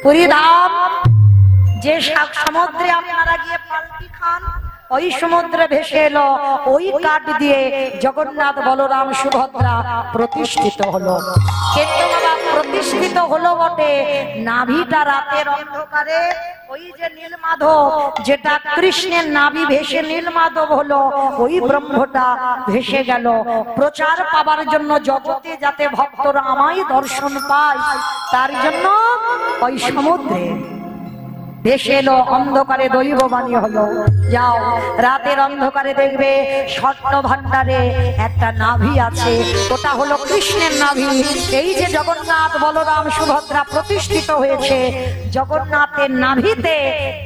পুরী ধাম যে সমুদ্রে আপনারা গিয়ে পাল্টি খান, ওই সমুদ্রে ভেসে এলো, ওই কাঠ দিয়ে জগন্নাথ বলরাম সুভদ্রা প্রতিষ্ঠিত হলো। কিন্তু বাবা প্রতিষ্ঠিত হলো বটে, নাভিটা রাতের অন্ধকারে ওই যে নীলমাধব, যেটা কৃষ্ণের নাভি ভেসে নীলমাধব হলো, ওই ব্রহ্মটা ভেসে গেল। প্রচার পাবার জন্য জগতে যাতে ভক্তরা আমায় দর্শন পায়, তার জন্য ওই সমুদ্রে ভেসে এলো, অন্ধকারে দৈববাণী হলো। যাও রাতের অন্ধকারে দেখবে স্বর্ণ ভান্ডারে একটা নাভি আছে, ওটা হলো কৃষ্ণের নাভি। এই যে জগন্নাথ বলরাম সুভদ্রা প্রতিষ্ঠিত হয়েছে, জগন্নাথের নাভিতে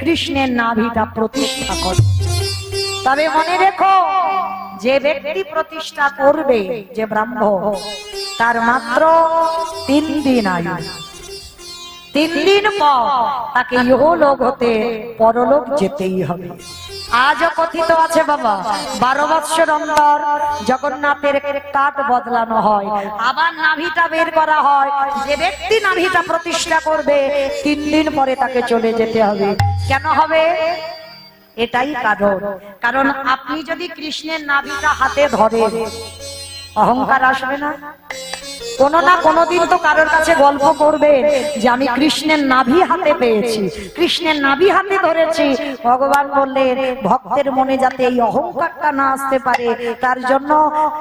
কৃষ্ণের নাভিটা প্রতিষ্ঠা করে। তবে মনে রেখো, যে ব্যক্তি প্রতিষ্ঠা করবে, যে ব্রাহ্মণ, তার মাত্র 3 দিন আয়ু। 3 দিন পর তাকে ইহলোক হতে পরলোক যেতেই হবে। আজও কথিত আছে বাবা, 12 বৎসর অন্তর জগন্নাথের কাঠ বদলানো হয়, আবার নাভিটা বের করা হয়। যে ব্যক্তি নাভিটা প্রতিষ্ঠা করবে, 3 দিন পরে তাকে চলে যেতে হবে। কেন হবে? এটাই কারণ আপনি যদি কৃষ্ণের নাভিটা হাতে ধরেন, অহংকার আসবে না? কোনো না কোনোদিন তো কারোর কাছে গল্প করবেন যে আমি কৃষ্ণের নাভি হাতে পেয়েছি, কৃষ্ণের নাভি হাতে ধরেছি। ভগবান বললেন ভক্তের মনে যাতে এই অহংকারটা না আসতে পারে, তার জন্য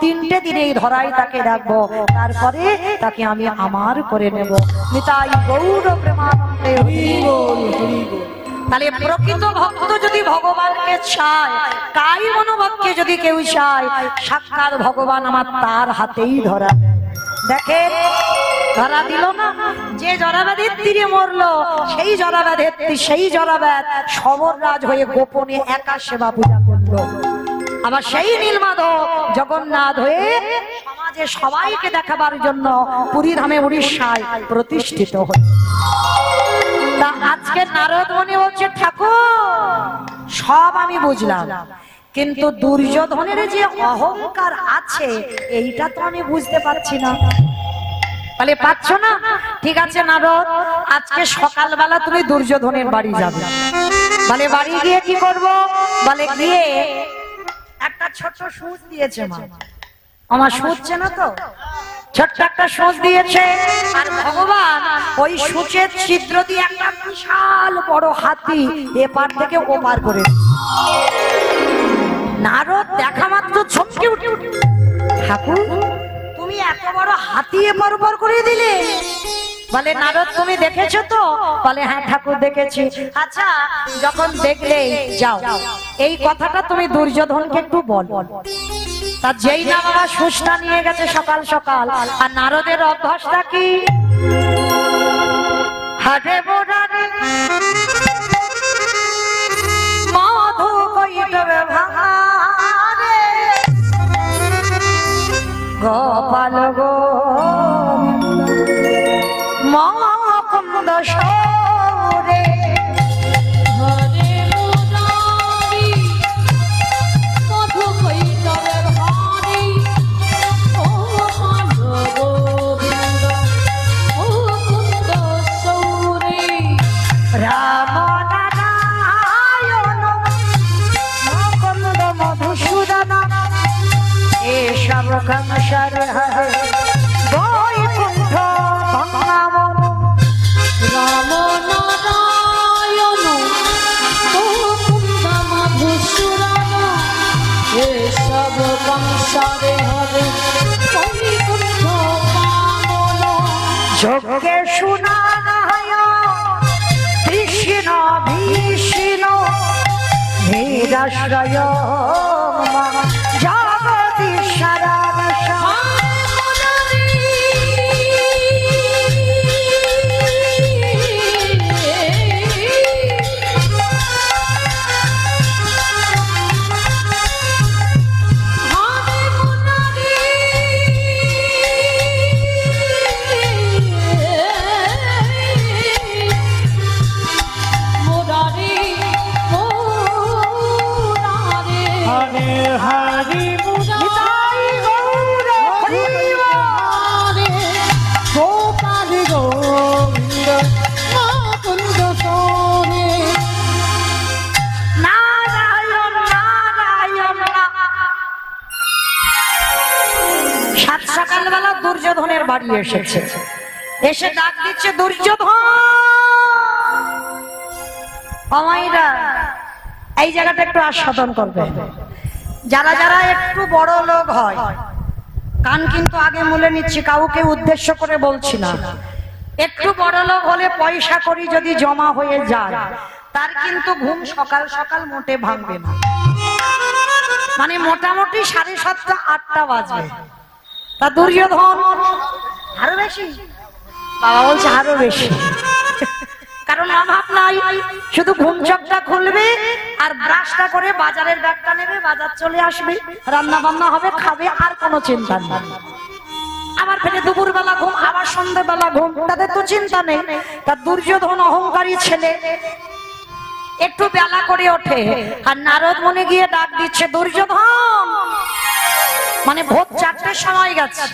3টে দিনে এই ধরাই তাকে রাখবো, তারপরে তাকে আমি আমার করে নেব। নিতাই গৌর প্রেমানন্দে হরি বল, হরি বল। তাহলে প্রকৃত ভক্ত যদি ভগবানকে চায়, কাই মনোভক্তকে যদি কেউ চায়, সাক্ষাৎ ভগবান আমার তার হাতেই ধরা। দেখেন ধরা দিল না, যে জরাবাদের তীরে মরলো, সেই জরাবাদ সমররাজ হয়ে গোপনে একা সেবা পূজা করলো। আবার সেই নীলমাধব জগন্নাথ হয়ে সমাজে সবাইকে দেখাবার জন্য পুরী ধামে উড়িষ্যায় প্রতিষ্ঠিত হল। তা আজকে নারদ মুনি বলছে, ঠাকুর সব আমি বুঝলাম, কিন্তু দুর্যোধনের যে অহংকার আছে এইটা তো আমি বুঝতে পারছি না। বলে পাচ্ছ না? ঠিক আছে নারদ, আজকে সকালবেলা তুমি দুর্যোধনের বাড়ি যাবে। বলে বাড়ি গিয়ে কি করব? বলে গিয়ে একটা ছোট সূচ দিয়েছে মা, আমার সূচছে না তো, ছোট্ট একটা সূচ দিয়েছে, আর ভগবান ওই সূচের ছিদ্র দিয়ে একটা বিশাল বড় হাতি এপার থেকে ওপার করে। নারদ দেখা মাত্র ছটকে উঠে, ঠাকুর তুমি এত বড় হাতি এপার ওপার করে দিলে? বলে নারদ তুমি দেখেছো তো? বলে হ্যাঁ ঠাকুর দেখেছি। আচ্ছা যখন দেখলে যাও এই কথাটা তুমি দুর্যোধনকে একটু বল। তা যেই না বাবা সুষ্টা নিয়ে গেছে সকাল সকাল, আর নারদের অভ্যাসটা কি? হাটে বোড়ারে মধু কইটবে ভাঙারে গোপাল গো মকুন্দ সরে সংসার হরে বৈকুণ্ঠ ভাঙামন রাম নারায়ণ মুকুন্দ মধুসূদন এসব সংসারে হরে বৈকুণ্ঠ পাবন যোগে শুনায় কৃষ্ণ ভীষ্ণ নিরাশ্রয় দুর্যোধনের বাড়ি এসেছে, এসে ডাক দিচ্ছে দুর্যোধন। আমাইরা এই জায়গাটা একটু আস্বাদন করবে, যারা যারা একটু বড় লোক হয়, কান কিন্তু আগে মুলে নিচ্ছি, কাউকে উদ্দেশ্য করে বলছি না, একটু বড় লোক হলে পয়সা করি যদি জমা হয়ে যায়, তার কিন্তু ঘুম সকাল সকাল মোটে ভাঙবে না, মানে মোটামুটি 7:30 8টা বাজবে। তা দুর্যোধন আরো বেশি, বাবা বলছে আরো বেশি, কারণ অভাব নাই, শুধু ঘুম চোখটা খুলবে আর ব্রাশটা করে বাজারের ব্যাগটা নেবে, বাজার চলে আসবে, রান্না বান্না হবে, খাবে, আর কোনো চিন্তা নেই। আবার ফেরে দুপুর বেলা ঘুম, আবার সন্ধ্যে বেলা ঘুম, তাদের তো চিন্তা নেই। তার দুর্যোধন অহংকারী ছেলে, একটু বেলা করে ওঠে, আর নারদ মুনি গিয়ে ডাক দিচ্ছে দুর্যোধন, মানে ভোর 4টের সময় গেছে,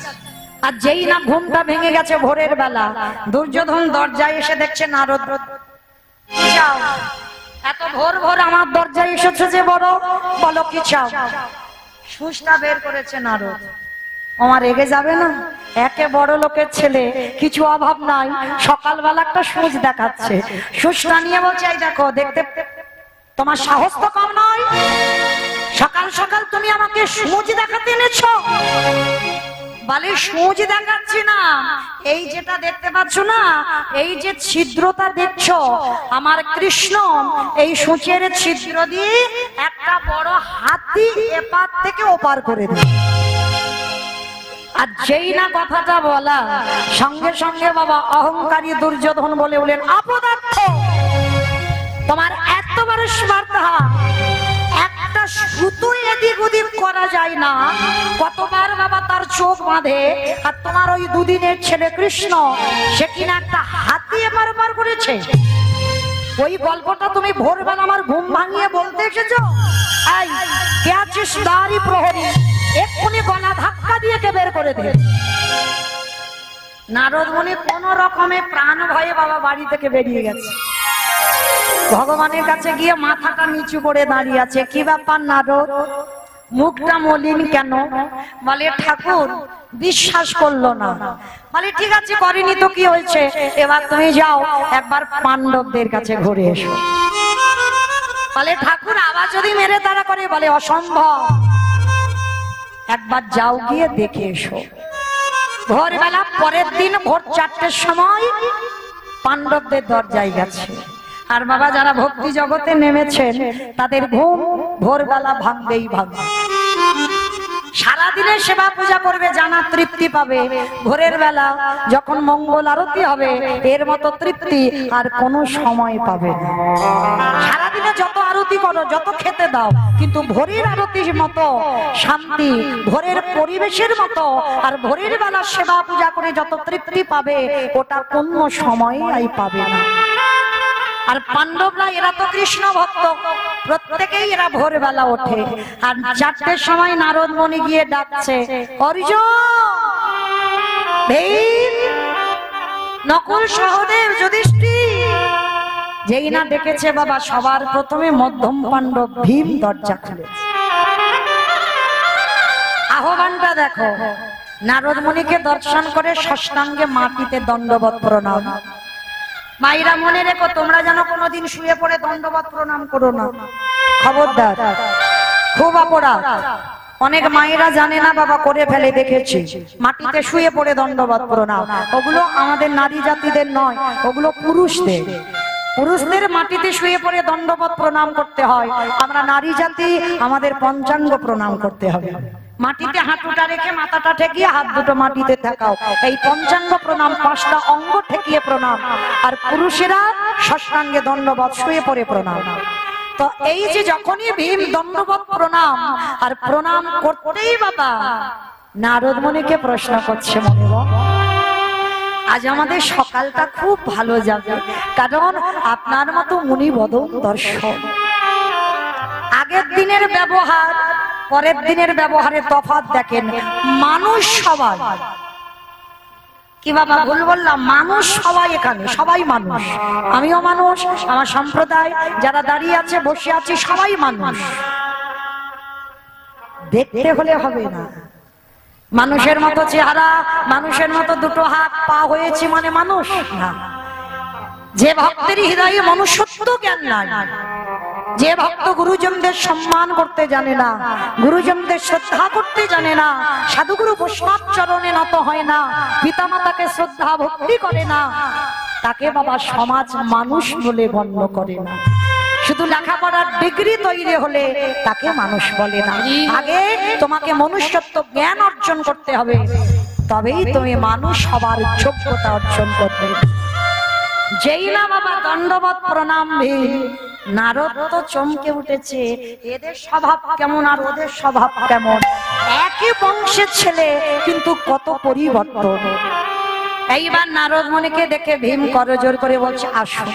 আর যেই না ঘুমটা ভেঙে গেছে ভোরের বেলা, দুর্যোধন দরজায় এসে দেখছে নারদ। চাও? এত ভোর ভোর আমার দরজায় এসেছে যে বড়, বলো কি চাও? সুসটা বের করেছে নারদ। আমার রেগে যাবে না? একে বড় লোকের ছেলে, কিছু অভাব নাই, সকালবেলা একটা সুচ দেখাচ্ছে, সুচটা নিয়ে বলছে এই দেখো, দেখতে তোমার সাহস তো কম নয়, সকাল সকাল তুমি আমাকে সুচ দেখাতে এনেছো। বলে সুচ দেখাচ্ছি না, এই যেটা দেখতে পাচ্ছ না, এই যে ছিদ্রটা দেখছো, আমার কৃষ্ণ এই সূচের ছিদ্র দিয়ে একটা বড় হাতি এপার থেকে ওপার করে দেয়। আর যেই না কথাটা বলা, সঙ্গে সঙ্গে বাবা অহংকারী দুর্যোধন বলে বলেন, অপদার্থ, তোমার এত বড় স্পর্ধা, একটা সুতো এদিক ওদিক করা যায় না, কতবার বাবা তার চোখ বাঁধে, আর তোমার ওই দুদিনের ছেলে কৃষ্ণ, সে কিনা একটা হাতি এবার বার করেছে। ওই গল্পটা তুমি ভোরবেলা আমার ঘুম ভাঙিয়ে বলতে এসেছো? এই কে আছিস দাঁড়ি প্রহরী, এক্ষুনি গলা ধাক্কা দিয়ে কে বের করে দে। নারদ মুনি কোন রকমে প্রাণ ভয়ে বাবা বাড়ি থেকে বেরিয়ে গেছে, ভগবানের কাছে গিয়ে মাথাটা নিচু করে দাঁড়িয়ে আছে। কি ব্যাপার নারদ, মুখটা মলিন কেন? বলে ঠাকুর বিশ্বাস করলো না। বলে ঠিক আছে, করিনি তো কি হয়েছে, এবার তুমি যাও একবার পাণ্ডবদের কাছে ঘুরে এসো। বলে ঠাকুর আবার যদি মেরে তারা করে, বলে অসম্ভব, একবার যাও গিয়ে দেখে এসো। ভোরবেলা পরের দিন ভোর 4টের সময় পাণ্ডবদের দরজায় গেছে। আর বাবা যারা ভক্তি জগতে নেমেছেন, তাদের ঘুম ভোরবেলা ভাঙবেই ভাঙবে। সারাদিনের সেবা পূজা করবে, জানা তৃপ্তি পাবে, ভোরের বেলা যখন মঙ্গল আরতি হবে, এর মতো তৃপ্তি আর কোনো সময় পাবে না। সারাদিনে যত আরতি করো, যত খেতে দাও, কিন্তু ভোরের আরতির মতো শান্তি, ভোরের পরিবেশের মতো আর ভোরের বেলা সেবা পূজা করে যত তৃপ্তি পাবে, ওটা কোনো সময়ই পাবে না। আর পাণ্ডবরা এরা তো কৃষ্ণ ভক্ত, প্রত্যেকেই এরা ভোরবেলা ওঠে। আর 4টের সময় নারদ মুনি গিয়ে ডাকছে, অর্জুন, ভীম, নকুল, সহদেব, যুধিষ্ঠির। যেই না ডেকেছে বাবা, সবার প্রথমে মধ্যম পাণ্ডব ভীম দরজা খুলেছে। আহ্বানটা দেখো, নারদ মুনিকে দর্শন করে ষষ্ঠাঙ্গে মাটিতে দণ্ডবত প্রণাম। মায়েরা মনে রেখো, তোমরা যেন কোনোদিন শুয়ে পড়ে দণ্ডবত প্রণাম করো না, খবরদার, খুব অপরাধ। অনেক মায়েরা জানে না বাবা, করে ফেলে, দেখেছি মাটিতে শুয়ে পড়ে দণ্ডবত প্রণাম। ওগুলো আমাদের নারী জাতিদের নয়, ওগুলো পুরুষদের। পুরুষদের মাটিতে শুয়ে পড়ে দণ্ডবত প্রণাম করতে হয়, আমরা নারী জাতি, আমাদের পঞ্চাঙ্গ প্রণাম করতে হবে। মাটিতে হাঁটুটা রেখে মাথাটা ঠেকিয়ে হাত দুটো মাটিতে ঠেকাও, এই পঞ্চাঙ্গ প্রণাম, 5টা অঙ্গ ঠেকিয়ে প্রণাম। আর পুরুষেরা ষষ্ঠাঙ্গে দণ্ডবত শুয়ে পড়ে প্রণাম। তো এই যে যখনই ভীম দণ্ডবত প্রণাম, আর প্রণাম করতেই বাবা নারদ মুনিকে প্রশ্ন করছে, মনে আজ আমাদের সকালটা খুব ভালো যাবে, কারণ আপনার মতো মুনি বদন দর্শন। আগের দিনের ব্যবহার পরের দিনের ব্যবহারে তফাৎ দেখেন। মানুষ সবাই, কি বাবা ভুল বললাম? মানুষ সবাই, এখানে সবাই মানুষ, আমিও মানুষ, আমার সম্প্রদায় যারা দাঁড়িয়ে আছে, বসে আছে, সবাই মানুষ। দেখতে হলে হবে না, মানুষের মতো চেহারা, মানুষের মতো দুটো হাত পা হয়েছে মানে মানুষ না। যে ভক্তের হৃদয়ে মনুষ্যত্ব জ্ঞান নাই, যে ভক্ত গুরুজনদের সম্মান করতে জানে না, গুরুজনদের শ্রদ্ধা করতে জানে না, সাধুগুরু বৈষ্ণব চরণে নত হয় না, পিতামাতাকে শ্রদ্ধা ভক্তি করে না, তাকে বাবা সমাজ মানুষ বলে গণ্য করে না। শুধু লেখাপড়ার ডিগ্রি তৈরি হলে তাকে মানুষ বলে না। আগে তোমাকে মনুষ্যত্ব জ্ঞান অর্জন করতে হবে, তবেই তুমি মানুষ হবার যোগ্যতা অর্জন করবে। যেই না বাবা দণ্ডবত প্রণাম ভীম, নারদ তো চমকে উঠেছে, এদের স্বভাব কেমন আর ওদের স্বভাব কেমন, একই বংশের ছেলে কিন্তু কত পরিবর্তন। এইবার নারদ মুনিকে দেখে ভীম করজোড় করে বলছে, আসুন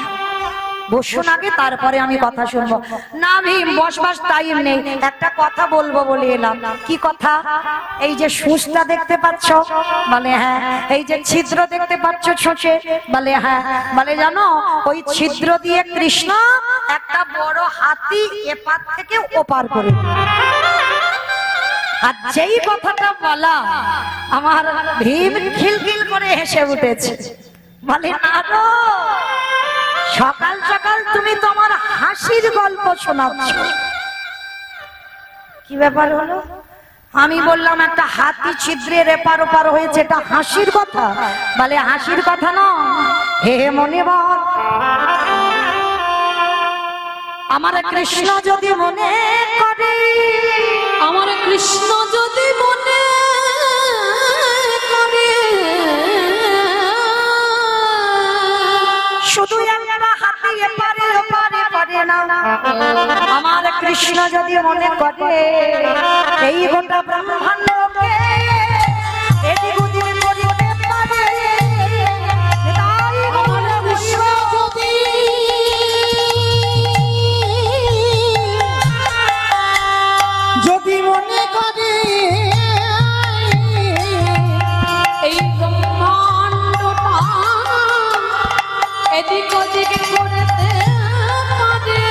বসুন আগে, তারপরে আমি কথা শুনবো। না ভীম, বসবার টাইম নেই, একটা কথা বলবো বলে এলাম। কি কথা? এই যে সুচটা দেখতে পাচ্ছ? বলে হ্যাঁ। এই যে ছিদ্র দেখতে পাচ্ছ ছোঁচে? বলে হ্যাঁ। বলে জানো, ওই ছিদ্র দিয়ে কৃষ্ণ একটা বড় হাতি এপার থেকে ওপার করে। আর যেই কথাটা বলা, আমার ভীম খিলখিল করে হেসে উঠেছে। বলে নারদ, সকাল সকাল তুমি তোমার হাসির গল্প শোনাচ্ছ, কি ব্যাপার হলো? আমি বললাম একটা হাতি ছিদ্রের এপার ওপার হয়েছে, এটা হাসির কথা? বলে হাসির কথা না, হে মনে বল, আমার কৃষ্ণ যদি মনে করে, আমার কৃষ্ণ যদি মনে করে, শুধু একটা হাতি এপারে ওপারে করে না, আমার কৃষ্ণ যদি মনে করে এই গোটা ব্রহ্মাণ্ডকে এদিক ওদিক করিতে পারে, আমার কৃষ্ণ যদি মনে করে এই ব্রহ্মাণ্ডটা এদিক ওদিক করতে পারে।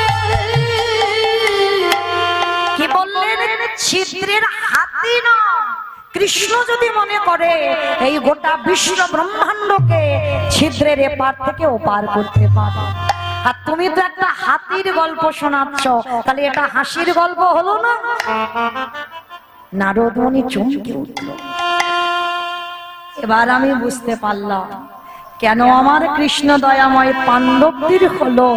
কি বললেন? ছিদ্রের হাতি না, কৃষ্ণ যদি মনে করে এই গোটা বিশ্ব ব্রহ্মাণ্ডকে ছিদ্রের এপার থেকে ওপার করতে পারে। আর তুমি তো একটা হাতির গল্প শোনাচ্ছ, তাহলে এটা হাসির গল্প হলো না? নারদ মুনি চমকে উঠল। এবার আমি বুঝতে পারলাম কেন আমার কৃষ্ণ দয়াময় পাণ্ডবদের হলো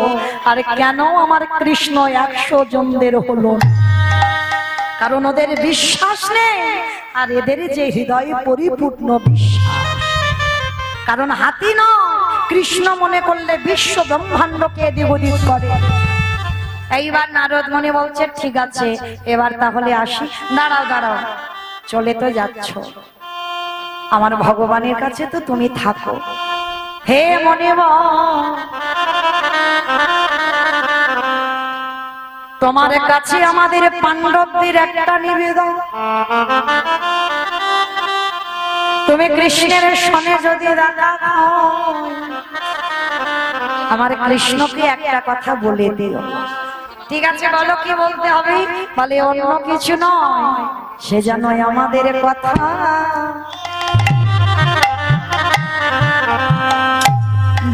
আর কেন আমার কৃষ্ণ 100 জনদের হলো। কারণ ওদের বিশ্বাস নেই, আর এদের যে হৃদয়ে পরিপূর্ণ বিশ্বাস। কারণ হাতি নয়, কৃষ্ণ মনে করলে বিশ্ব ব্রহ্মাণ্ডকে এদিক ওদিক করে। এইবার নারদ মুনি বলছে, ঠিক আছে এবার তাহলে আসি। দাঁড়াও দাঁড়াও, চলে তো যাচ্ছ, আমার ভগবানের কাছে তো তুমি থাকো। হে মনে তোমার কাছে আমাদের পাণ্ডবদের একটা নিবেদন, তুমি কৃষ্ণের সনে যদি রাধা আমার কৃষ্ণকে একটা কথা বলে দিও। ঠিক আছে বলো, কি বলতে হবে? বলে অন্য কিছু নয়, সে যেন আমাদের কথা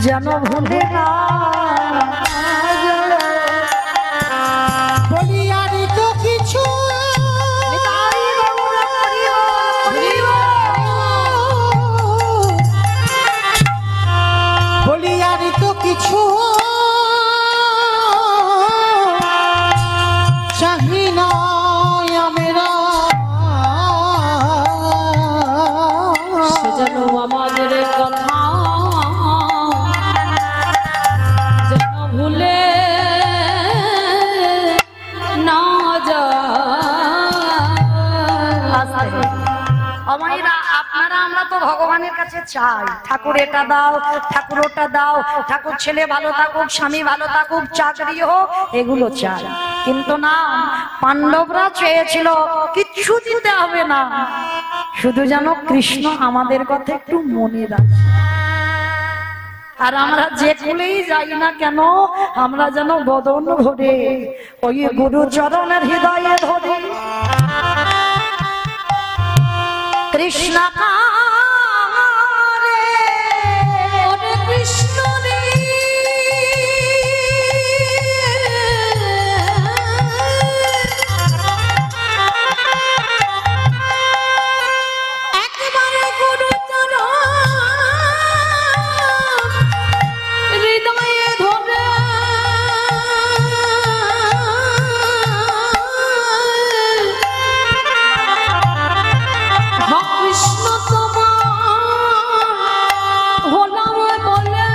যেন ভুলে না। বলি আর তো কিছু বলি আর তো কিছু চাহি না আমরা, সে যেন আমাদের কথা যেন ভুলে না যায়। আপনারা আমরা তো ভগবানের কাছে চাই, ঠাকুর এটা দাও, ঠাকুর ওটা দাও, ঠাকুর ছেলে ভালো থাকুক, স্বামী ভালো থাকুক, চাকরি হোক, এগুলো চাই। কিন্তু না, পাণ্ডবরা চেয়েছিল কিচ্ছু দিতে হবে না, শুধু যেন কৃষ্ণ আমাদের কথা একটু মনে রাখে। আর আমরা যে কুলেই যাই না কেন, আমরা যেন বদন ভরে ওই গুরু চরণের হৃদয়ে ধরে কৃষ্ণ কারে ওরে কৃষ্ণ রে একবারে গুরুচরণ হৃদয়ে ধরে কৃষ্ণ তোমার হলাম বলে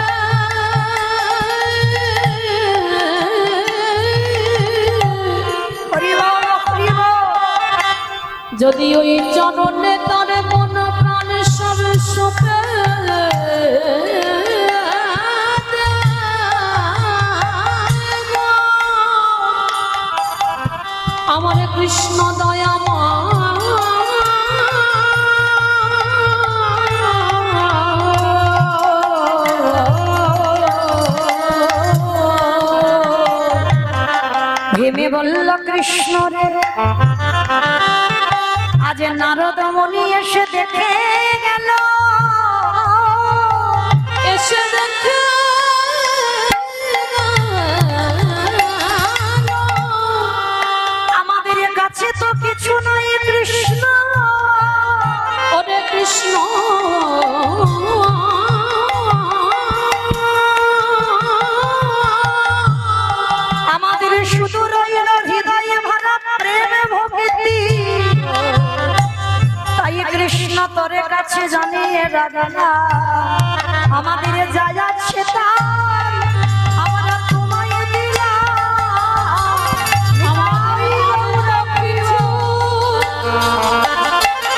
যদি ওই চরণে তরে মন প্রাণ সব সোপে আমার কৃষ্ণ দয়াময় ভেবে বলল কৃষ্ণ রে আজ নারদ মুনি এসে দেখে গেল এসে দেখে আমাদের কাছে তো কিছু নাই কৃষ্ণ ওরে কৃষ্ণ আমাদের শুধু রইল হৃদয়ে ভরা প্রেম ভক্তি তাই কৃষ্ণ তোর কাছে জানিয়ে রাখলা আমাদের যা যাচ্ছে তাই আমরা তোমায় দিলাম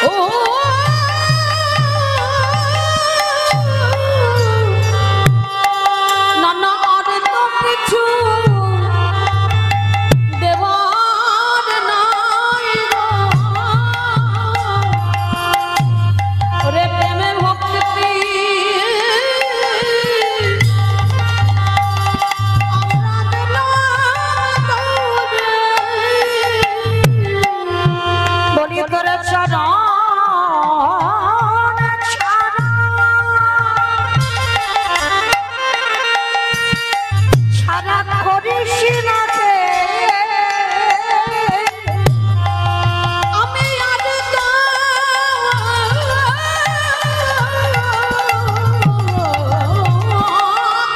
ও নানা আর তো কিছু দেওয়ার নাই গো। ওরে প্রেমে ভক্তি আমরা দিলাম তোরে। বলি তোর চরণ ছাড়া করিস না রে আমি আর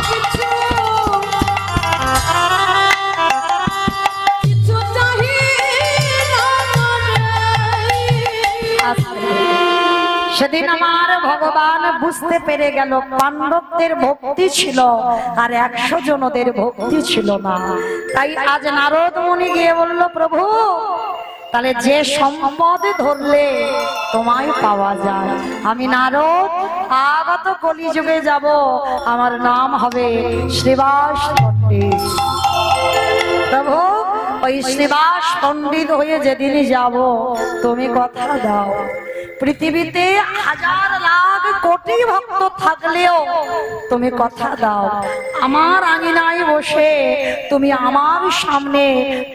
কিছু কিছু চাহি না সেদিন আমার ভগবান বুঝতে পেরে গেল পাণ্ডবদের ভক্তি ছিল আর 100 জনদের ভক্তি ছিল না তাই আজ নারদ মুনি গিয়ে বলল প্রভু তাহলে যে সম্পদ ধরলে তোমায় পাওয়া যায় আমি নারদ আগত কলিযুগে যাব আমার নাম হবে শ্রীবাস পণ্ডিত প্রভু ওই শ্রীবাস পণ্ডিত হয়ে যেদিন যাব তুমি কথা দাও পৃথিবীতে হাজার লাখ কোটি ভক্ত থাকলেও তুমি কথা দাও আমার আঙিনায় বসে তুমি আমার সামনে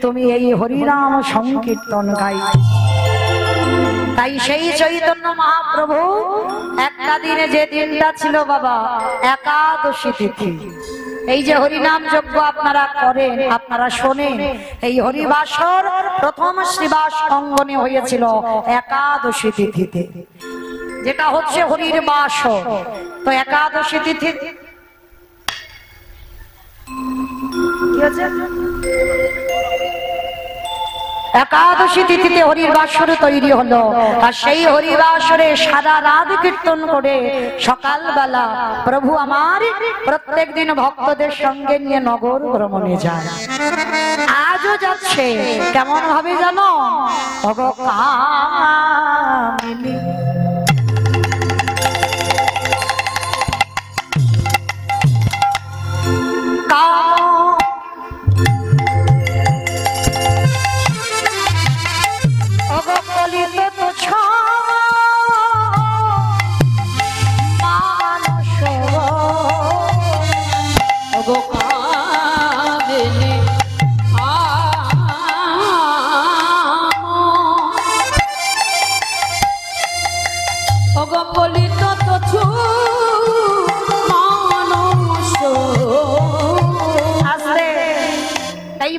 তুমি এই হরিনাম সংকীর্তন গাই তাই সেই চৈতন্য মহাপ্রভু একটা দিনে যে দিনটা ছিল বাবা একাদশী তিথি এই যে হরিনাম যজ্ঞ আপনারা করেন আপনারা শোনেন এই হরিবাসর প্রথম শ্রীবাস অঙ্গনে হয়েছিল একাদশী তিথিতে যেটা হচ্ছে হরির বাসর তো একাদশী তিথি কি হচ্ছে একাদশী তিথিতে হরির বাসর তৈরি হলো আর সেই হরিবাসরে সারা রাত কীর্তন করে সকালবেলা প্রভু আমার প্রত্যেক দিন ভক্তদের সঙ্গে নিয়ে নগর ভ্রমণে যায় আজও যাচ্ছে কেমন ভাবে জানো কামিনী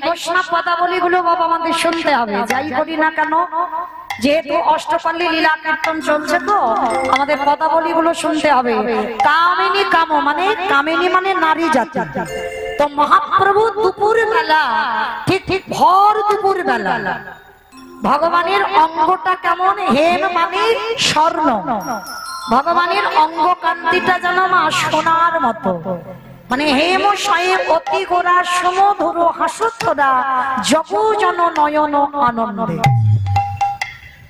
বৈষ্ণব পদাবলী গুলো বাবা আমাদের শুনতে হবে, যাই করি না কেন। যেহেতু অষ্টপল্লী লীলা কীর্তন চলছে তো আমাদের পদাবলী গুলো শুনতে হবে। কামিনী কাম মানে কামিনী মানে নারী জাতি। তো মহাপ্রভু দুপুর বেলা ঠিক ঠিক ভর দুপুর বেলা ভগবানের অঙ্গটা কেমন, হেম মানে স্বর্ণ, ভগবানের অঙ্গ কান্তিটা যেন মা সোনার মতো, মানে হেম শয়ে অতি গোরা সমধুর হাসুত্তরা জগজন নয়ন আনন্দে,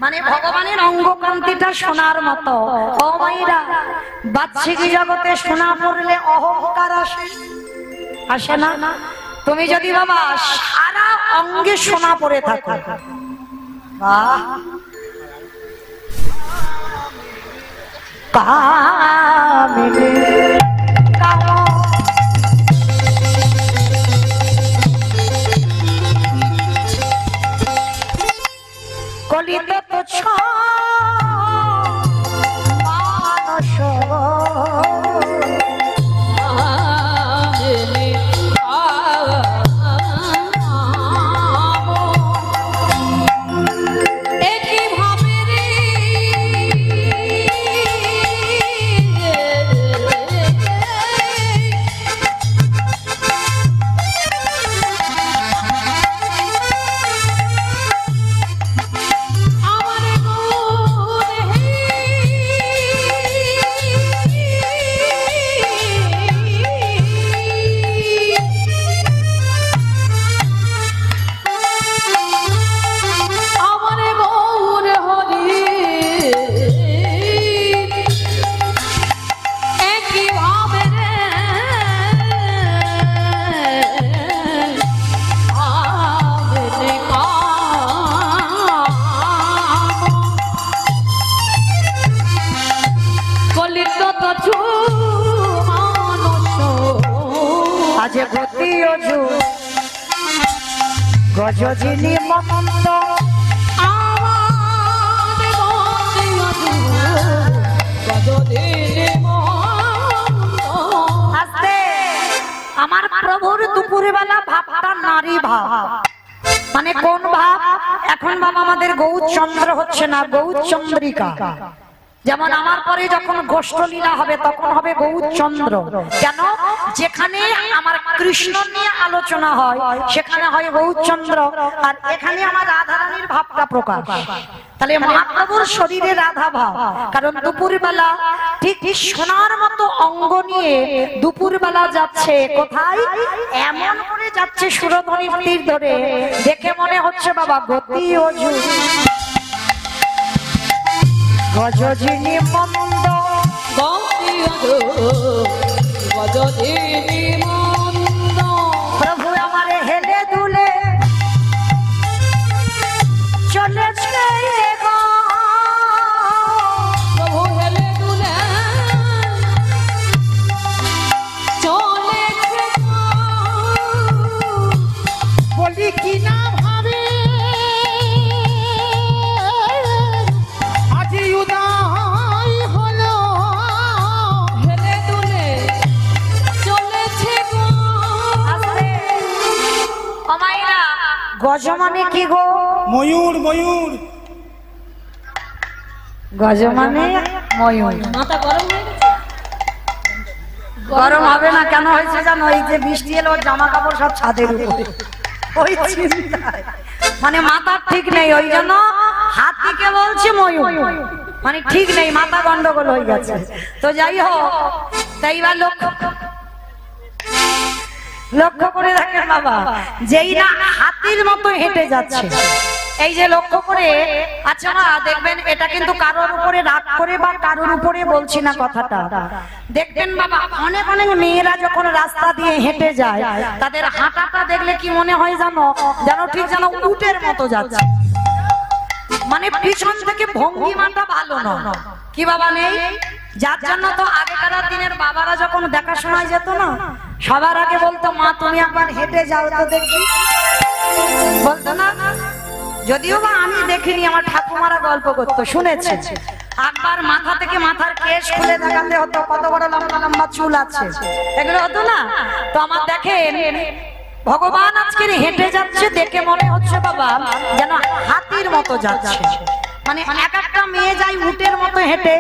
মানে ভগবানের অঙ্গ কান্তিটা সোনার মতো। ও মাইরা, বাহ্যিক জগতে সোনা পড়লে অহংকার আসে, আসে না? তুমি যদি বাবা সারা অঙ্গে সোনা পরে থাকো, বাহ, কামিনী কাম কলিত তুচ্ছ মানস গজজিনী মন্দ আস্তে, আমার প্রভুর দুপুর বেলা ভাবটা নারী ভাব, মানে কোন ভাব? এখন বাবা আমাদের গৌরচন্দ্র হচ্ছে না, গৌরচন্দ্রিকা। যেমন আমার পরে যখন গোষ্ঠলীলা হবে তখন হবে গৌরচন্দ্র। কেন? যেখানে আমার কৃষ্ণ নিয়ে আলোচনা হয় সেখানে হয় গৌরচন্দ্র, আর এখানে আমার রাধারানীর ভাবটা প্রকাশ। তাহলে মহাপ্রভুর শরীরে রাধা ভাব, কারণ দুপুর বেলা ঠিক সোনার মতো অঙ্গ নিয়ে দুপুর বেলা যাচ্ছে। কোথায়? এমন করে যাচ্ছে সুরধনী তীর ধরে, দেখে মনে হচ্ছে বাবা গতি অজু গজজিনী মন্দ গজজিনী মন্দ প্রভু আমারে হেলে দুলে চলেছে গো, প্রভু হেলে দুলে চলেছে গো, বলি কি না ভাবে আজি উদয় হলো, হেলে দুলে চলেছে গো। অমাইরা গজ মানে কি গো? ময়ূর, ময়ূর। গজ মানে ময়ূর। মাথা গরম হয়ে গেছে? গরম হবে না কেন হয়েছে জানো? এই যে বৃষ্টি এলো জামা কাপড় সব ছাদের উপরে, ওই চিন্তায় মানে মাথা ঠিক নেই, ওই জন্য হাতিকে বলছে ময়ূর, মানে ঠিক নেই, মাথা গন্ডগোল হয়ে গেছে। তো যাই হোক, তাই বা লক্ষ্য করে দেখেন বাবা, যেই না হাতির মতো হেঁটে যাচ্ছে, এই যে লক্ষ্য করে, আচ্ছা না দেখবেন, এটা কিন্তু কারোর উপরে রাগ করে বা কারোর উপরে বলছি না কথাটা, দেখবেন বাবা অনেক অনেক মেয়েরা যখন রাস্তা দিয়ে হেঁটে যায় তাদের হাঁটাটা দেখলে কি মনে হয় জানো? যেন ঠিক যেন উটের মতো যাচ্ছে, মানে পিছন থেকে ভঙ্গিমাটা ভালো না। কি বাবা নেই? যার জন্য তো আগেকার দিনের বাবারা যখন দেখাশোনায় যেত না, সবার আগে বলতো মা তুমি একবার হেঁটে যাও তো দেখি, বলতো না? যদিও বা আমি দেখিনি, আমার ঠাকুমারা গল্প করতো, শুনেছি। একবার মাথা থেকে মাথার কেশ খুলে দেখাতে হতো কত বড় লম্বা লম্বা চুল আছে, এগুলো হতো না? তো আমার দেখেন ভগবান আজকে হেঁটে যাচ্ছে, দেখে মনে হচ্ছে বাবা যেন হাতির মতো যাচ্ছে। মানে এক একটা মেয়ে যায় উটের মতো হেঁটে,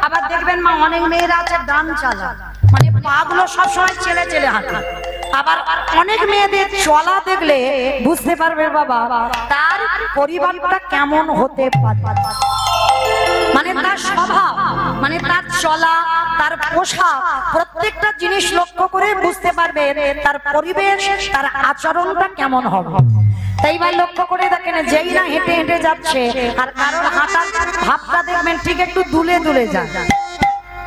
আবার দেখবেন মা অনেক মেয়েরা আছে ডান চালা, মানে পা গুলো সবসময় চেলে চেলে হাঁটে। আবার অনেক মেয়েদের চলা দেখলে বুঝতে পারবে বাবা তার পরিবারটা কেমন হতে পারে, মানে তার স্বভাব, মানে তার চলা, তার পোশাক, প্রত্যেকটা জিনিস লক্ষ্য করে বুঝতে পারবে তার পরিবেশ, তার আচরণটা কেমন হবে। তাই বা লক্ষ্য করে দেখেন, যেই না হেঁটে হেঁটে যাচ্ছে আর কারোর হাঁটার ভাবটা দেখবেন ঠিক একটু দুলে দুলে যায়।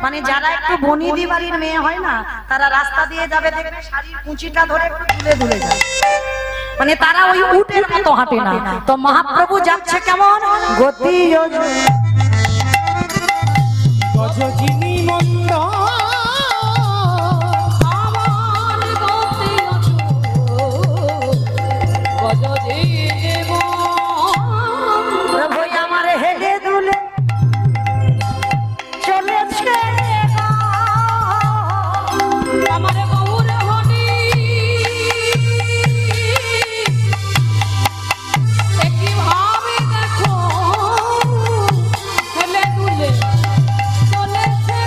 মানে যারা একটু বনিদি বাড়ির মেয়ে হয় না, তারা রাস্তা দিয়ে যাবে দেখবে শাড়ির কুচিটা ধরে একটু দুলে দুলে যায়, মানে তারা ওই উটের মতো হাঁটে না। তো মহাপ্রভু যাচ্ছে কেমন গতি গজজিনী মন্দ আমার গতি গজজিনী প্রভু আমার হেলে দুলে চলেছে আমার গৌর হনি একই ভাবে দেখো হেলে দুলে চলেছে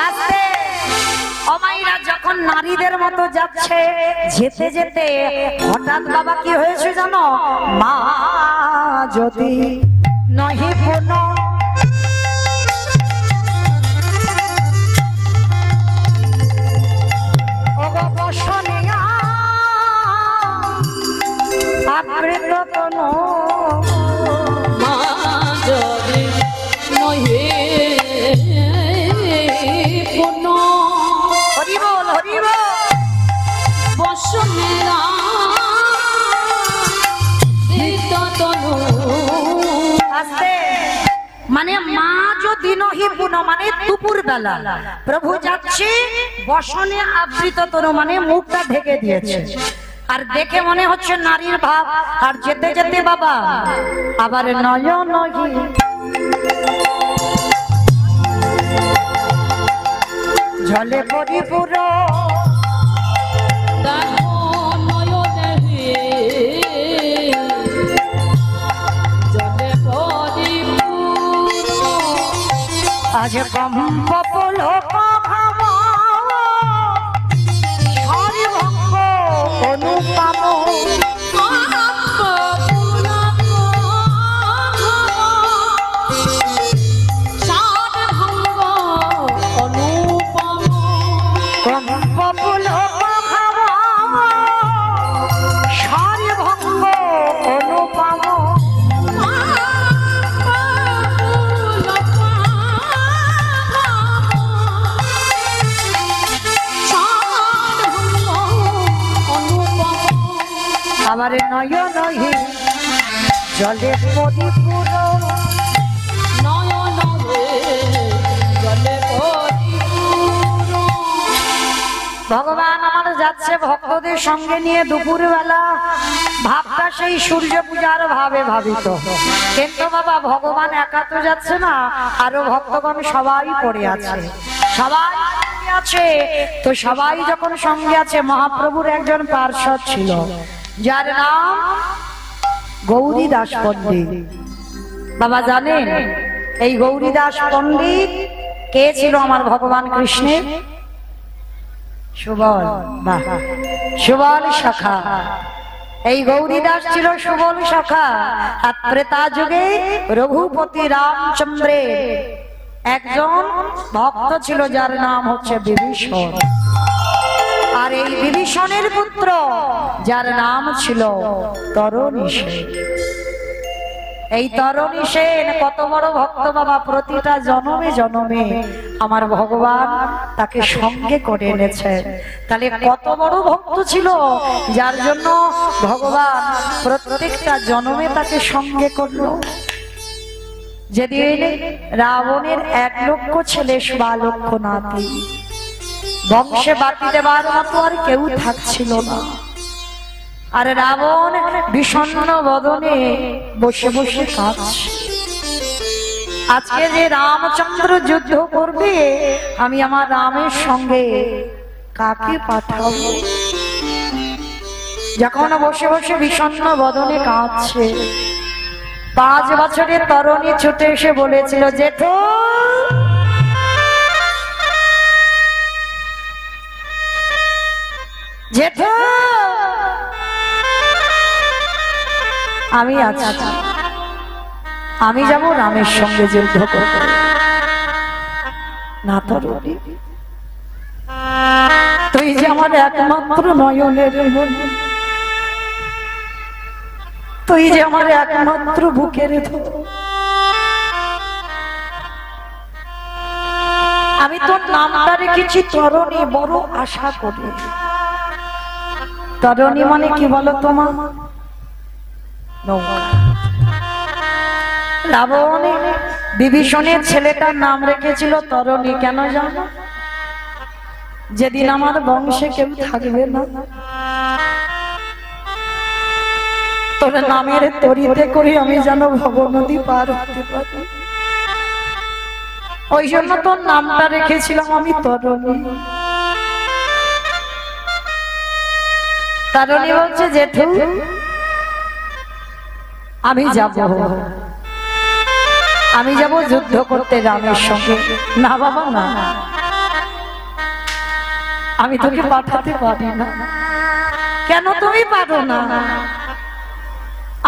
আস্তে অমাইরা যখন নারীদের মতো যাচ্ছে, যেতে যেতে হঠাৎ বাবা কি হয়েছে জানো, মা যদি নহি পুন অবসনিয়া আবৃত তনু মা যদি নহে পুন হরি বল হরি বল। বসনেরা তনু আস্তে মানে মা যদি নহি পুন মানে দুপুর বেলা প্রভু যাচ্ছে, বসনে আবৃত তনু মানে মুখটা ঢেকে দিয়েছে, আর দেখে মনে হচ্ছে নারীর ভাব। আর যেতে যেতে বাবা আবার নয় নহি জলে পরিপুর দেখো নয়নে জলে পরিপূর্ণ আজ কম্পল হরিভঙ্গ অনুপম কম্পল হরিভঙ্গ অনুপম আমার নয় নহি জলে পরিপুর ভগবান আমার যাচ্ছে ভক্তদের সঙ্গে নিয়ে দুপুর বেলা, ভাবটা সেই সূর্য পূজার ভাবে ভাবিত। কিন্তু বাবা ভগবান একা তো যাচ্ছে না, আরো ভক্তগণ সবাই পড়ে আছে, সবাই সঙ্গে আছে। তো সবাই যখন সঙ্গে আছে, মহাপ্রভুর একজন পার্ষদ ছিল যার নাম গৌরীদাস পণ্ডিত। বাবা জানেন এই গৌরীদাস পণ্ডিত কে ছিল? আমার ভগবান কৃষ্ণের সুবল, বাহ, সুবল সখা। এই গৌরীদাস ছিল সুবল সখা। আর ত্রেতা যুগে রঘুপতি রামচন্দ্রের একজন ভক্ত ছিল যার নাম হচ্ছে বিভীষণ। আর এই বিভীষণের পুত্র যার নাম ছিল তরণী সেন। এই তরণী সেন কত বড় ভক্ত বাবা, প্রতিটা জন্মে জন্মে আমার ভগবান তাকে সঙ্গে করে এনেছে। তাহলে কত বড় ভক্ত ছিল যার জন্য ভগবান প্রত্যেকটা জন্মে তাকে সঙ্গে করলো। যেদিন রাবণের 1 লক্ষ ছেলে 1.25 লক্ষ নাতি, বংশে বাটি দেবার মতো আর কেউ থাকছিল না। আর রাবণ বিষণ্ণ বদনে বসে বসে কাঁদছে। আজকে যে রামচন্দ্র যুদ্ধ করবে, আমি আমার রামের সঙ্গে কাকে পাঠাবো? যখন বসে বসে বিষণ্ণ বদনে কাঁদছে, 5 বছরের তরুণী ছুটে এসে বলেছিল, জেঠু জেঠু আমি আছি, আমি যাব রামের সঙ্গে যুদ্ধ করতে। না তরুণী, তুই যে আমার একমাত্র নয়নের মন, তুই যে আমার একমাত্র বুকের ধন, আমি তোর নামটা রেখেছি তরুণী বড় আশা করি। তরুণী মানে কি বলো তোমার? রাবণ বিভীষণের ছেলেটার নাম রেখেছিল তরুণী, কেন জানো? যেদিন আমার বংশে কেউ থাকবে না, তোর নামের তরিতে করে আমি যেন ভবনদী পার হতে পারি, ওই জন্য তোর নামটা রেখেছিলাম আমি তরুণী। তরুণী বলছে, জেঠু আমি যাব, আমি যাব যুদ্ধ করতে রামের সঙ্গে। না বাবা না, আমি তোকে পাঠাতে পারি না। কেন তুমি পারো না?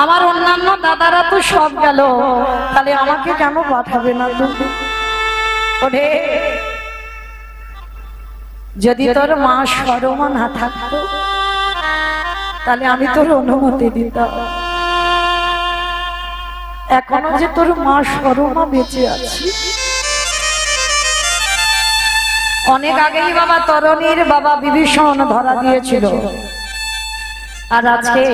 আমার অন্যান্য দাদারা তো সব গেল, তাহলে আমাকে কেন পাঠাবে না তুমি? ওরে যদি তোর মা সরমা না থাকতো তাহলে আমি তোর অনুমতি দিতাম। এখনো যে তোর মা সরমা বেঁচে আছে। অনেক আগেই বাবা তরুণীর বাবা বিভীষণ ধরা দিয়েছিল, আর আজকে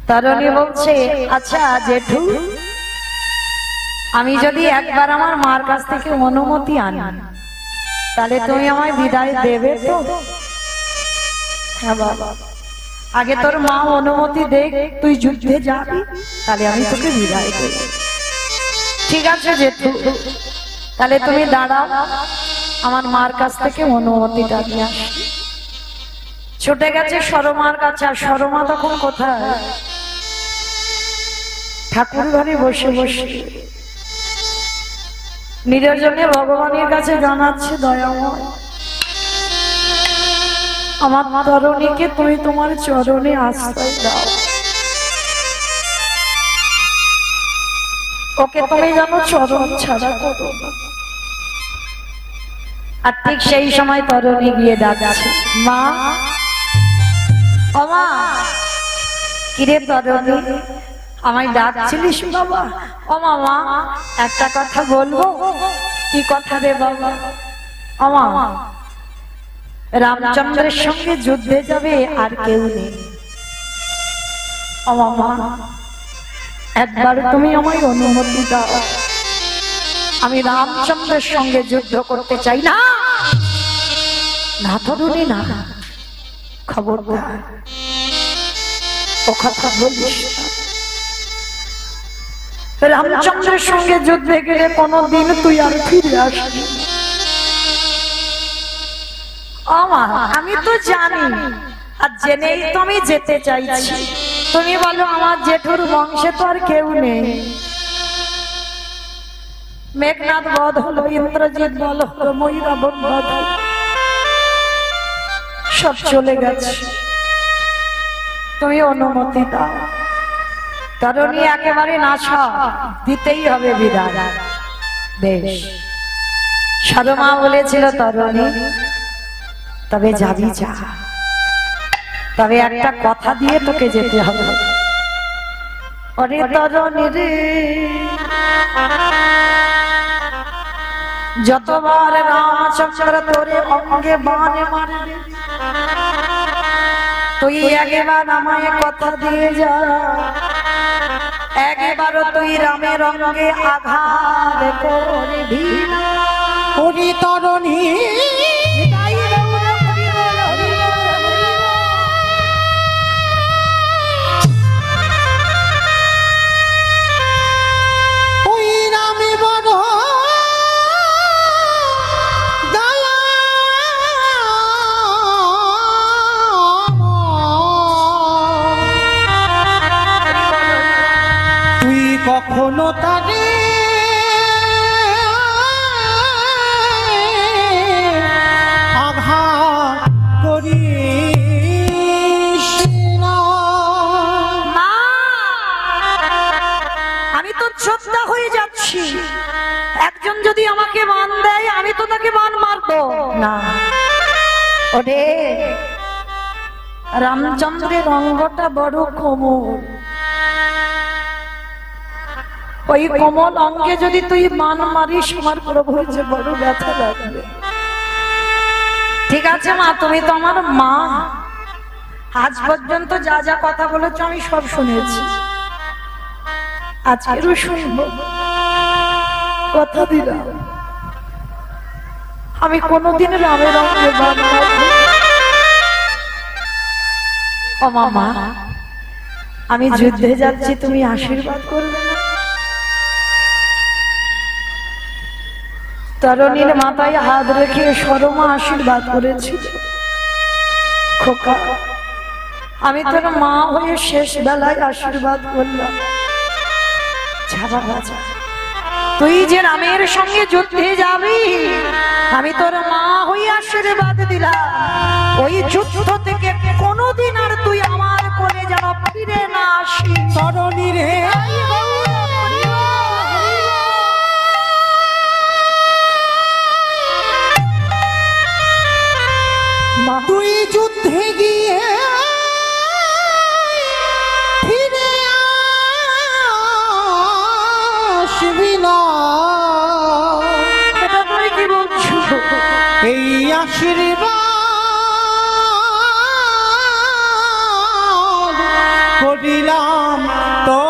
তরুণী বলছে, আচ্ছা জেঠু, আমি যদি একবার আমার মার কাছ থেকে অনুমতি আনি তাহলে তুমি আমায় বিদায় দেবে তো? হ্যাঁ বাবা, আগে তোর মা অনুমতি দেখ, তুই যুদ্ধে যাবি, তাহলে আমি তোকে বিদায় দেব। ঠিক আছে জেঠু, তাহলে তুমি দাঁড়াও, আমার মার কাছ থেকে অনুমতিটা নিয়ে আসি। ছুটে গেছে সরমার কাছে। আর সরমা তখন কোথায়? ঠাকুর ঘরে বসে বসে নিরজনে ভগবানের কাছে জানাচ্ছে, দয়াময় আমার তরুণীকে তুমি তোমার চরণে আশ্রয় দাও, ওকে তুমি জানো চরণ ছাড়া করো না। আর ঠিক সেই সময় তরুণী গিয়ে ডাকছে, মা ও মা। কিরে তরুণী, আমায় ডাকছিলিস বাবা? ও মামা, একটা কথা বলবো। কি কথা রে বাবা? ও মা, রামচন্দ্রের সঙ্গে যুদ্ধে যাবে আর কেউ নেই। ও মামা, একবার তুমি আমায় অনুমতি দাও, আমি রামচন্দ্রের সঙ্গে যুদ্ধ করতে চাই। না না তরুণী, না, খবরদার ও কথা বলিস না। রামচন্দ্রের সঙ্গে যুদ্ধে গেলে কোনদিন তুই আর ফিরে আসবি। আমি তো জানি, আর জেনেই তো আমি যেতে চাইছি। তুমি বলো আমার জেঠুর বংশে তো আর কেউ নেই। মেঘনাদ বধ হলো, ইন্দ্রজিৎ বল হলো, ময়ূরাবণ বধ হলো, সব চলে গেছে। তুমি অনুমতি দাও। তরুণী একেবারে নাশা, দিতেই হবে বিদায়। বেশ, সরমা বলেছিল, তরুণী তবে যাবি যা, তবে একটা কথা দিয়ে তোকে যেতে হবে। অরে তরুণী রে, যতবার রামচন্দ্র তোরে অঙ্গে বানে মারবে, তুই একবার আমায় কথা দিয়ে যা, একবারও তুই রামের অঙ্গে আঘাত করবি না। ওরে তরুণী, ওরে রামচন্দ্রের অঙ্গটা বড় কোমল, ওই কোমল অঙ্গে যদি তুই মান মারিস আমার প্রভুর যে বড় ব্যথা লাগবে। ঠিক আছে মা, তুমি তো আমার মা, আজ পর্যন্ত যা যা কথা বলেছ আমি সব শুনেছি, আজকেরও শুনবো। কথা দিলাম আমি কোনোদিন রামের অঙ্গে বাদ মারবো। ও মামা, আমি যুদ্ধে যাচ্ছি, তুমি আশীর্বাদ করবে না? তরুণীর মাথায় হাত রেখে সরমা আশীর্বাদ করেছিল, খোকা আমি তোর মা হয়ে শেষ বেলায় আশীর্বাদ করলাম। তুই যে রামের সঙ্গে যুদ্ধে যাবি, আমি তোর মা হয়ে আশীর্বাদ দিলাম, ওই যুদ্ধ থেকে কোনোদিন আর তুই আমার কোলে যেন ফিরে না আসি। তরুণী রে, তুই যুদ্ধে গিয়ে ফিরে আসবি না, এটা তুই কি বলছো? এই আশীর্বাদ করিলাম তো।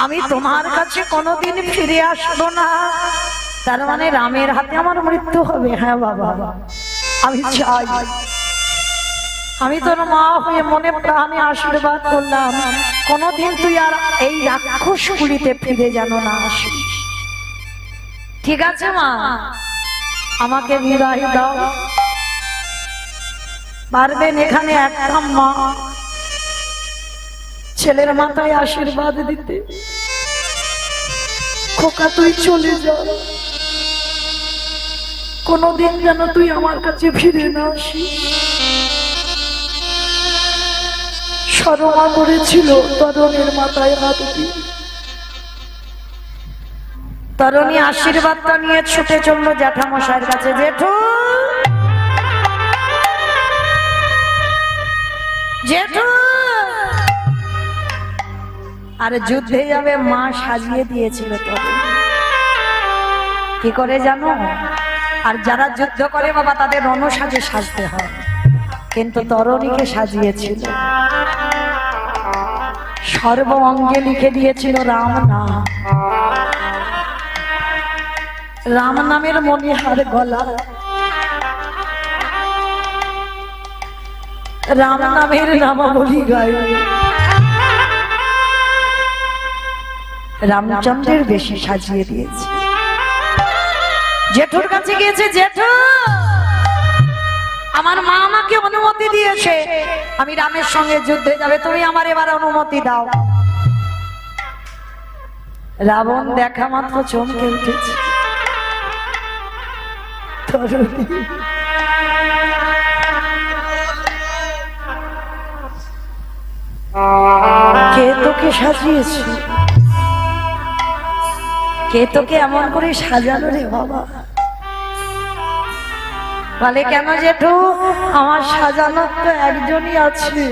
আমি তোমার কাছে কোনোদিন ফিরে আসবো না, তার মানে রামের হাতে আমার মৃত্যু হবে? হ্যাঁ বাবা, আমি চাই। আমি তোর মা হয়ে মনে প্রাণে আশীর্বাদ করলাম, কোনোদিন তুই আর এই রাক্ষস কুড়িতে ফিরে যেন না আসিস। ঠিক আছে মা, আমাকে বিদায় দাও। পারবেন এখানে একটা মা ছেলের মাথায় আশীর্বাদ দিতে? খোকা তুই চলে যা, কোনদিন যেন তুই আমার কাছে ফিরে না আসিস। সরমা করেছিল তরুণীর মাথায় হাত দিয়ে। তরুণী আশীর্বাদটা নিয়ে ছুটে চললো জ্যাঠামশাইয়ের কাছে। জেঠু, জেঠু, আর যুদ্ধে যাবে মা সাজিয়ে দিয়েছিল তরুণী। কি করে জানো? আর যারা যুদ্ধ করে বাবা তাদের রণসাজে সাজতে হয়, কিন্তু তরুণীকে সাজিয়েছিল, সর্ব অঙ্গে লিখে দিয়েছিল রাম নাম। রাম নামের মণিহার গলা, রাম নামের নামাবলী গায়। রামচন্দ্রের বেশি সাজিয়ে দিয়েছে। জেঠুর কাছে গিয়েছে, জেঠু আমার মা আমাকে অনুমতি দিয়েছে, আমি রামের সঙ্গে যুদ্ধে যাবে, তুমি আমার এবার অনুমতি দাও। রাবণ দেখা মাত্র চমকে উঠেছে। কে তোকে সাজিয়েছে? কে তোকে এমন করে সাজানো রে বাবা? বলে কেন জেঠু? আমার সাজানো তো একজনই আছে,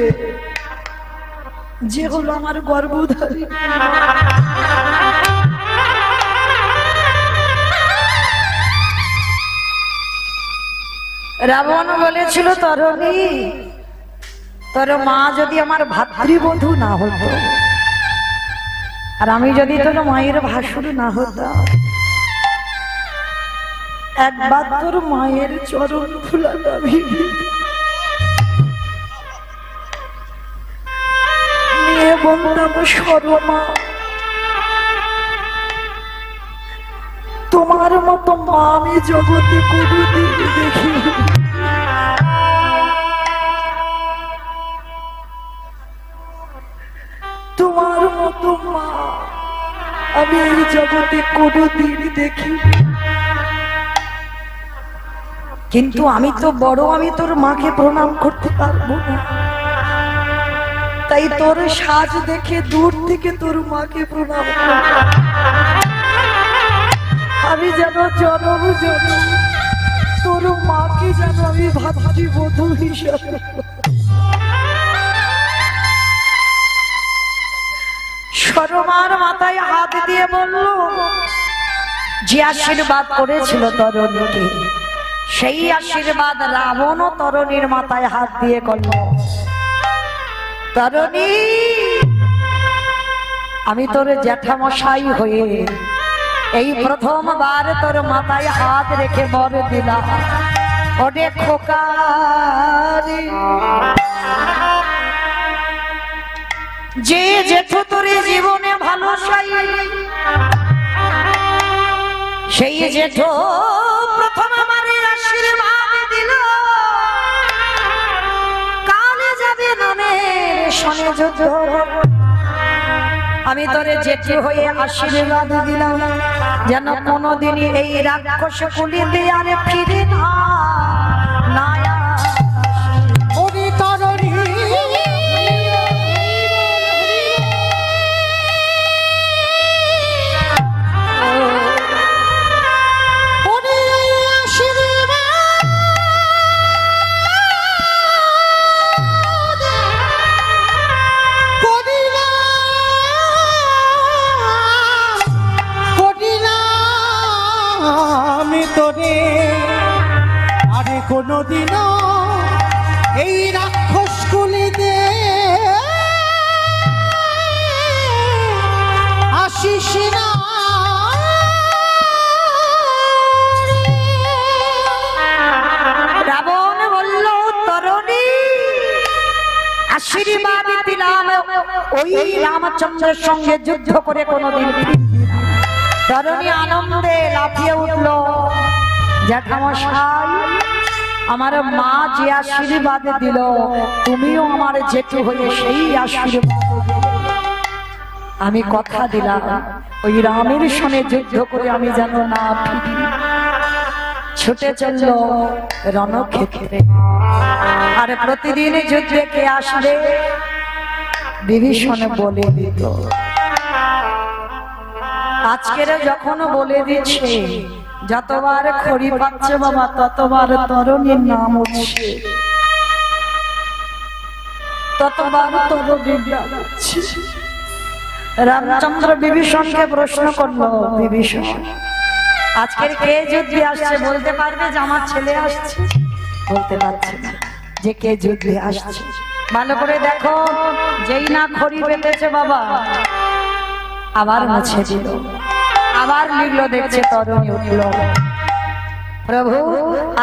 যে হলো আমার গর্ভধারী। রাবণ বলেছিল, তরুণী তোর মা যদি আমার ভাতৃবধূ না হতো, আর আমি যদি তোর মায়ের ভাসুর না হতাম, একবার তোর মায়ের চরণ ধুলাটা নিয়ে বলতাম, সরমা তোমার মতো মা আমি জগতে কোনোদিন দেখি। তোমার মতো মা আমি এই জগতে কোনোদিন দেখি। কিন্তু আমি তো বড়, আমি তোর মাকে প্রণাম করতে পারবো না, তাই তোর সাজ দেখে দূর থেকে তোর মাকে প্রণাম করব। আমি যেন জনম জনম তোর মাকে যেন আমি ভাবছি বধূ হিসাবে। সরমার মাথায় হাত দিয়ে বলল, যে আশীর্বাদ করেছিল তরণীকে, সেই আশীর্বাদ রাবণ তরণীর মাথায় হাত দিয়ে করল। তরণী, আমি তোর জ্যাঠামশাই হয়ে এই প্রথমবার তোর মাথায় হাত রেখে বর দিলাম। ওরে খোকা, যে জেঠু তোর জীবনে ভালো সাই, সেই জেঠু প্রথম আমারে আশীর্বাদ দিল। কালে যাবে নামের শনে যুদ্ধ, আমি তোরে জেঠু হয়ে আশীর্বাদ দিলাম যেন কোনোদিনই এই রাক্ষস কুলি দিয়ে আর ফিরে না। ওরে তরণী, কোনদিনও এই রাক্ষস কুলিতে আসিস না। রাবণ বলল, তরণী আশীর্বাদ দিলাম ওই রামচন্দ্রের সঙ্গে যুদ্ধ করে কোনোদিন। তরণী আনন্দে লাফিয়ে উঠল, জ্যাঠামশাই আমার মা যে আশীর্বাদ দিল, তুমিও আমার জেঠু হয়ে সেই আশীর্বাদ। আমি কথা দিলাম ওই রামের সঙ্গে যুদ্ধ করে আমি যেন না ফিরি। ছুটে চলল রণক্ষেত্রে। আর প্রতিদিন যুদ্ধে কে আসবে, বিভীষণ বলে দিত। আজকের যখন বলে দিচ্ছে, যতবার খড়ি পাচ্ছে বাবা ততবার তরণীর নাম উঠছে, ততবার তরণীর নাম উঠছে। রামচন্দ্র বিভীষণকে প্রশ্ন করলো, বিভীষণ আজকের কে যুদ্ধে আসছে বলতে পারবে? যে আমার ছেলে আসছে। বলতে পারছে না যে কে যুদ্ধে আসছে। ভালো করে দেখো, যেই না খড়ি পেতেছে বাবা আবার মুছে দিল, আবার লিখলো, দেখছে তরুণী উঠল। প্রভু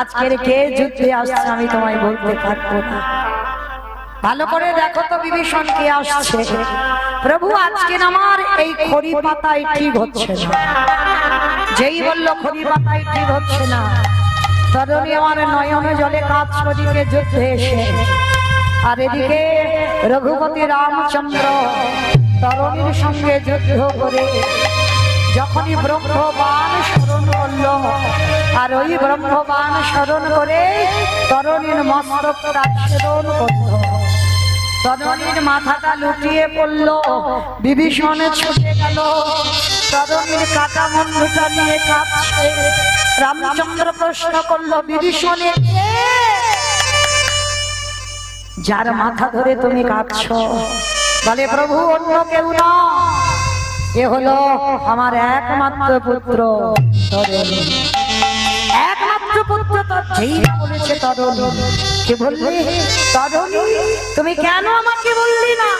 আজকের কে যুদ্ধে আসছে আমি তোমায় বলতে পারবো না। ভালো করে দেখো তো বিভীষণ কে আসছে। প্রভু আজকের আমার এই খড়ি পাতায় ঠিক হচ্ছে না। যেই বললো খড়ি পাতায় ঠিক হচ্ছে না, তরুণী আমার নয়নে জলে কাঁদছে ওদিকে যুদ্ধে এসে। আর এদিকে রঘুপতি রামচন্দ্র তরুণীর সঙ্গে যুদ্ধ করে যখনই ব্রহ্মবাণ স্মরণ করলো, আর ওই ব্রহ্মবাণ স্মরণ করে তরুণীর মস্তকটা ছেদন করল। তরুণীর মাথাটা লুটিয়ে পড়লো। বিভীষণ ছুটে গেল, তরুণীর কাটা মুন্ডটা নিয়ে কাঁদছে। রামচন্দ্র প্রশ্ন করলো, বিভীষণে যার মাথা ধরে তুমি কাঁদছো? বলে, প্রভু অন্য কেউ না, এ হলো আমার একমাত্র পুত্র তরুণী। একমাত্র পুত্র তো যেই বলেছে তরুণী। কে বললি? তরুণী। তুমি কেন আমাকে বললি না?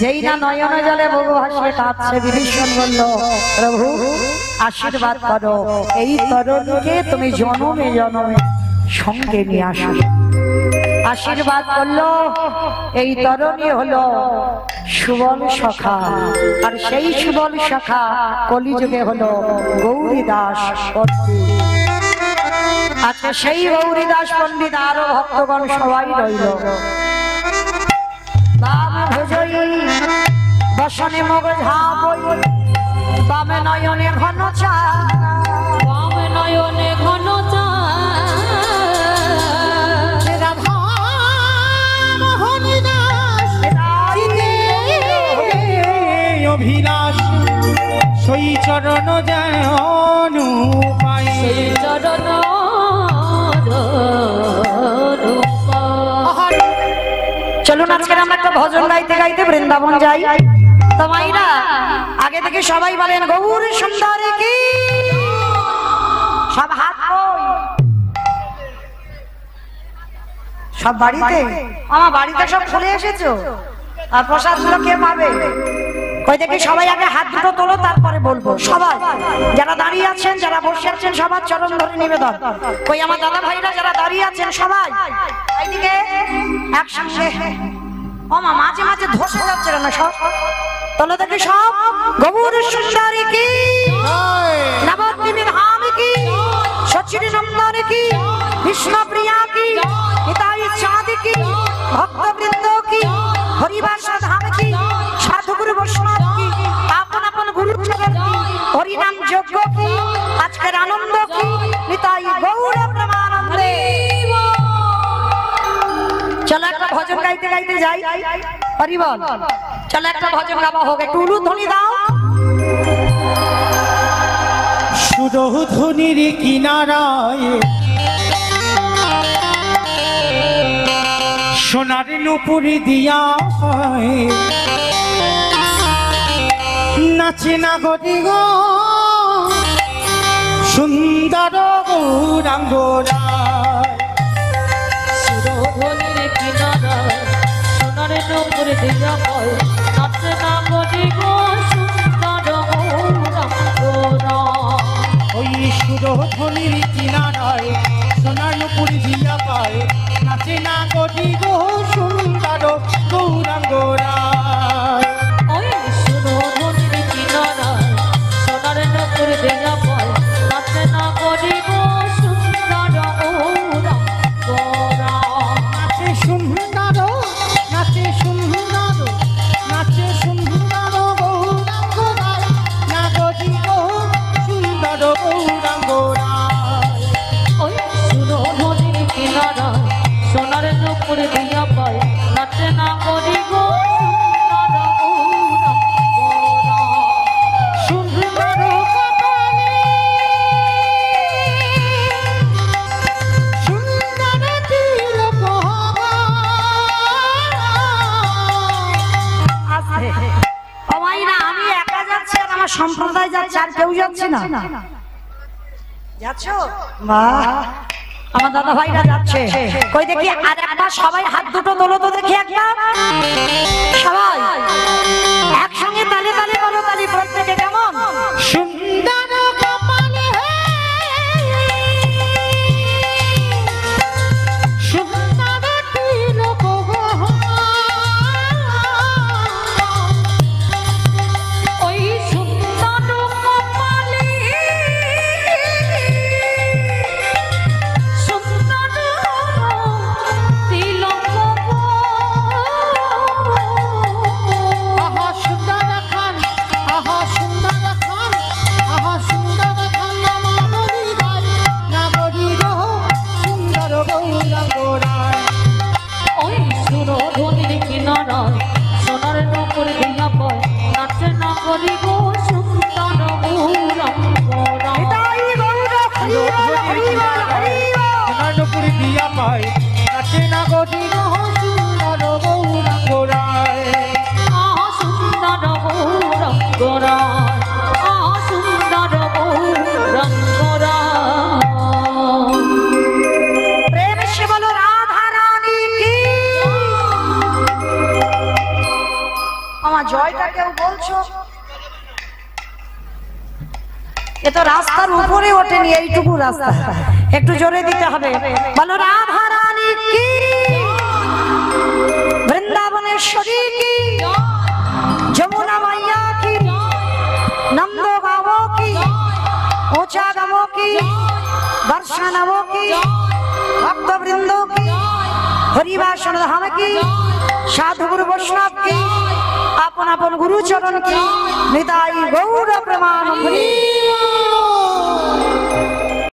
যেই না নয়নে জলে বহু হাসিয়ে কাঁদছে, বিভীষণ বলল, প্রভু আশীর্বাদ করো, এই তরুণীকে তুমি জনমে জনমে সঙ্গে নিয়ে আসো। আশীর্বাদ করলো। এই তরুণী হলো সুবল সখা, আর সেই সুবল সখা কলিযুগে হলো গৌরী দাস পণ্ডিত। আচ্ছা, সেই গৌরী দাস পণ্ডিত আরো ভক্তগণ সবাই রইল। বাম ভুজই বসনে মগ ঝাপই, বামে নয়নে ঘন চা, বামে নয়নে ঘন চা, অভিলাষ সই চরণ যায় অনুপায় সেই চরণ চলুন আজকে আমরা একটা ভজন গাইতে গাইতে বৃন্দাবন যাই। তো মাইরা আগে থেকে সবাই বলেন গৌর সুন্দরী কি, সব হাত কই? সব বাড়িতে? আমার বাড়িতে সব চলে এসেছো, আর প্রসাদ গুলো কে পাবে? কই দেখি সবাই আগে হাত দুটো তোলো, তারপরে বলবো। সবাই যারা দাঁড়িয়ে আছেন, যারা বসে আছেন, সবার চরণ ধরে নিবেদন। কই আমার দাদা ভাইরা যারা দাঁড়িয়ে আছেন সবাই এইদিকে একসঙ্গে। ও মা, মাঝে মাঝে ধসে যাচ্ছে না সব তোলো দেখি সব। গৌর সুন্দরী কি, নবদ্বীপের ধাম কি, সচির নন্দন কি, কৃষ্ণ প্রিয়া কি, নিতাই চাঁদ কি, ভক্তবৃন্দ কি, হরিবাস ধাম কি, সাধুগুরু বৈষ্ণব কি, আপন আপন গুরু চরণ কি, হরিনাম যজ্ঞ কি, আজকের আনন্দ কি, নিতাই গৌর প্রেমানন্দে। চলো একটা ভজন গাইতে গাইতে যাই। হরি বল। চলো একটা ভজন গাওয়া হোক, একটু উলুধ্বনি দাও। সুরধ্বনির কিনারায় সোনার নুপুরি দিয়া হয় নাচে না গরি গো সুন্দর গৌরাঙ্গরায়। সুরধনির কিনারায় সোনার নূপুর দিয়া হয় নাচে না গরি গো সুন্দর গৌরাঙ্গরায়। ওই সুরধ্বনির কিনারায় সোনার নুপুরি দিয়া পায় নাচে না গরি গো সুন্দর গৌরাঙ্গরায়। ওই সুরধনির কিনারায় সোনার নূপুর দিয়া হয় নাচে না গরি গো সুন্দর গৌরাঙ্গরায়। নাচে সুন্দর, নাচে সুন্দর, নাচে সুন্দর গৌরাঙ্গরায়, না গরি গো সুন্দর গৌরাঙ্গরায়। ওই সুরধনির কিনারায় সোনার নূপুর দিয়া পায় নাচে না গরি গো সুন্দর গৌরাঙ্গরায়। সুন্দর কপালে, সুন্দর তিলক আস্তে। ও মাইরা, আমি একা যাচ্ছি আর আমার সম্প্রদায় যাচ্ছে, আর কেউ যাচ্ছে না? যাচ্ছো? বাহ, আমার দাদা ভাইরা যাচ্ছে। কই দেখি আর একবার সবাই হাত দুটো তোলো তো দেখি একবার। সবাই একসঙ্গে তালে তালে বলো, তালি প্রত্যেকে কেমন? সুন্দর কপালে, সুন্দর তিলক ওই সুন্দর কপালে সুন্দর তিলক আহা সুন্দর খান, আহা সুন্দর খান, আহা সুন্দর খান নামাবলি গায়, না গরি গো সুন্দর গৌরাঙ্গরায়। ওই সুরধনির কিনারায় সোনার নূপুর দিয়া পায় নাচে না গরি গো সুন্দর গৌরাঙ্গরায়। নিতাই গৌর হরি বল, হরি বল, হরি বল। সোনারপুরি দিয়া পায় নাচে না গরি গো সুন্দর গৌরাঙ্গরায়। আহা সুন্দর গৌরাঙ্গরায়, আহা সুন্দর গৌরাঙ্গরায়। প্রেম সে বলো রাধা রানী কি। আমার জয়টা কেউ বলছো? এ তো রাস্তার উপরে ওঠেনি, এইটুকু রাস্তা, একটু জোরে দিতে হবে। বলো রাধা রানী কি, বৃন্দাবনেশ্বরী কি, যমুনা মাইয়া কি, নন্দ গাঁও কি, ऊंचा गाँव की, दर्शनवो की, भक्तवृंद की, हरिवासन धाम की, साधु गुरु वैष्णव की, अपन अपन गुरु चरण की, निताई गौर प्रमाण।